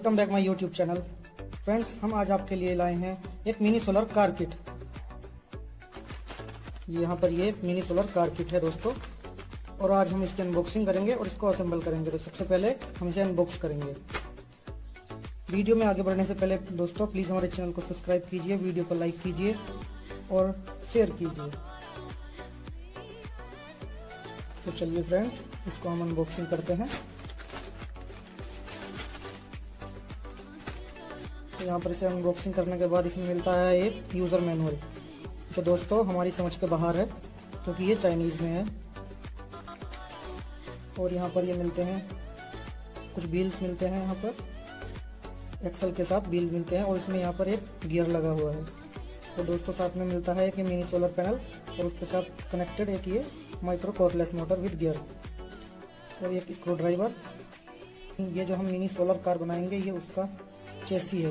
Welcome back my YouTube channel. Friends, हम आज आपके लिए लाए हैं एक मिनी सोलर कार किट। यहाँ पर ये मिनी सोलर कार किट है दोस्तों, और आज हम इसकी अनबॉक्सिंग करेंगे और इसको असेंबल करेंगे। तो सबसे पहले हम इसे अनबॉक्स करेंगे। वीडियो में आगे बढ़ने से पहले दोस्तों प्लीज़ हमारे चैनल को सब्सक्राइब कीजिए, वीडियो को लाइक कीजिए और शेयर कीजिए। तो चलिए फ्रेंड्स, इसको हम अनबॉक्सिंग करते हैं। तो यहाँ पर इसे अनबॉक्सिंग करने के बाद इसमें मिलता है एक यूज़र मैनुअल, जो दोस्तों हमारी समझ के बाहर है क्योंकि ये चाइनीज़ में है। और यहाँ पर ये मिलते हैं कुछ व्हील्स मिलते हैं, यहाँ पर एक्सल के साथ व्हील मिलते हैं, और इसमें यहाँ पर एक गियर लगा हुआ है। तो दोस्तों साथ में मिलता है एक मिनी सोलर पैनल और उसके साथ कनेक्टेड एक ये micro cordless motor with gear और एक स्क्रू ड्राइवर। ये जो हम मिनी सोलर कार बनाएंगे ये उसका चेसी है।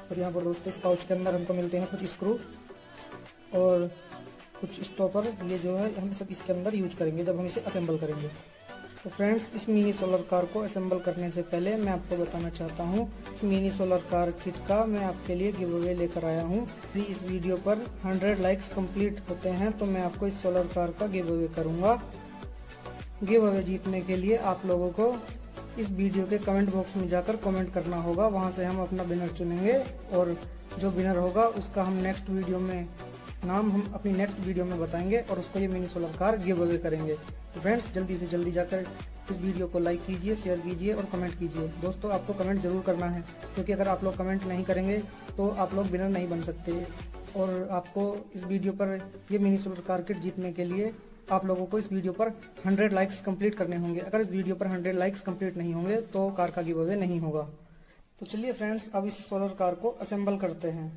और यहाँ पर दोस्तों इस पाउच के अंदर हमको मिलते हैं कुछ स्क्रू और कुछ स्टॉपर। ये जो है हम सब इसके अंदर यूज करेंगे जब हम इसे असेंबल करेंगे। तो फ्रेंड्स, इस मिनी सोलर कार को असेंबल करने से पहले मैं आपको बताना चाहता हूँ, मिनी सोलर कार किट का मैं आपके लिए गिव अवे लेकर आया हूँ। इस वीडियो पर 100 लाइक्स कंप्लीट होते हैं तो मैं आपको इस सोलर कार का गिव अवे करूँगा। गिव अवे जीतने के लिए आप लोगों को इस वीडियो के कमेंट बॉक्स में जाकर कमेंट करना होगा। वहां से हम अपना विनर चुनेंगे और जो विनर होगा उसका हम नेक्स्ट वीडियो में नाम हम अपनी नेक्स्ट वीडियो में बताएंगे और उसको ये mini solar car give away करेंगे। तो फ्रेंड्स, जल्दी से जल्दी जाकर इस वीडियो को लाइक कीजिए, शेयर कीजिए और कमेंट कीजिए। दोस्तों आपको कमेंट जरूर करना है, क्योंकि अगर आप लोग कमेंट नहीं करेंगे तो आप लोग विनर नहीं बन सकते। और आपको इस वीडियो पर ये मिनी सोलर कार किट जीतने के लिए आप लोगों को इस वीडियो पर 100 लाइक्स कंप्लीट करने होंगे। अगर इस वीडियो पर 100 लाइक्स कंप्लीट नहीं होंगे तो कार का गिव अवे नहीं होगा। तो चलिए फ्रेंड्स, अब इस सोलर कार को असेंबल करते हैं।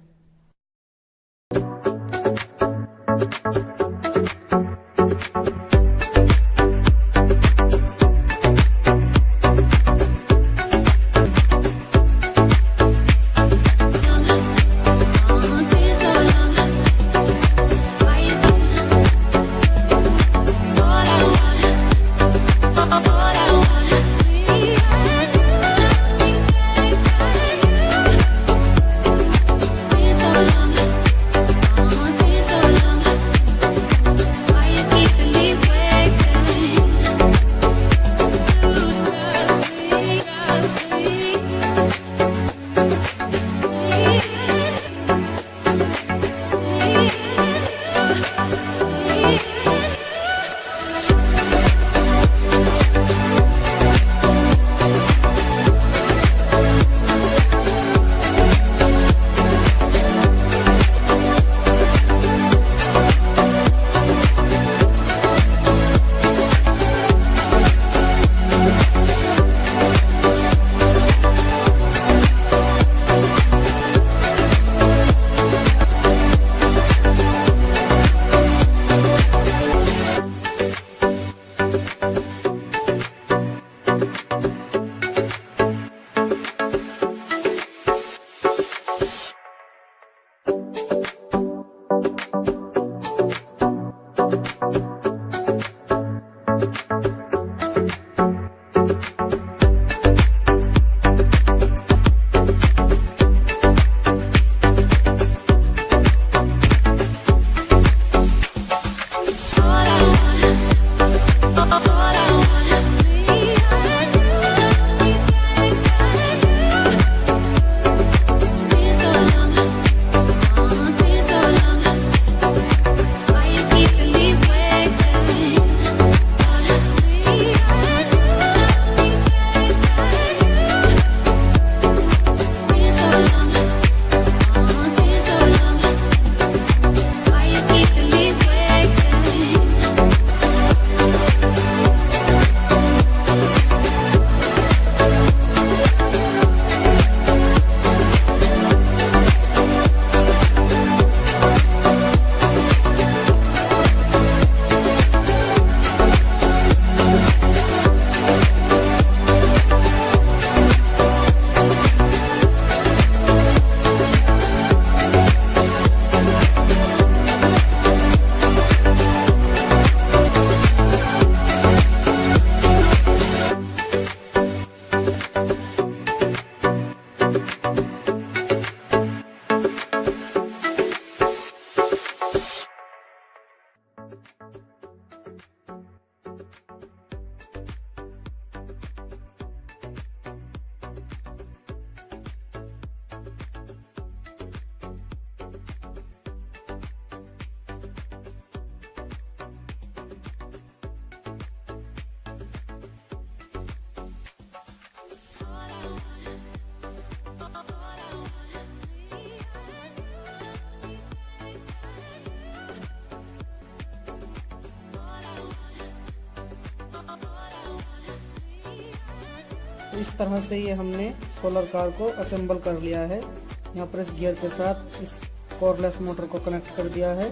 तो इस तरह से ये हमने सोलर कार को असेंबल कर लिया है। यहाँ पर इस गियर के साथ इस कॉर्डलेस मोटर को कनेक्ट कर दिया है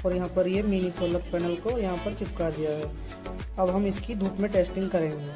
और यहाँ पर ये मिनी सोलर पैनल को यहाँ पर चिपका दिया है। अब हम इसकी धूप में टेस्टिंग करेंगे।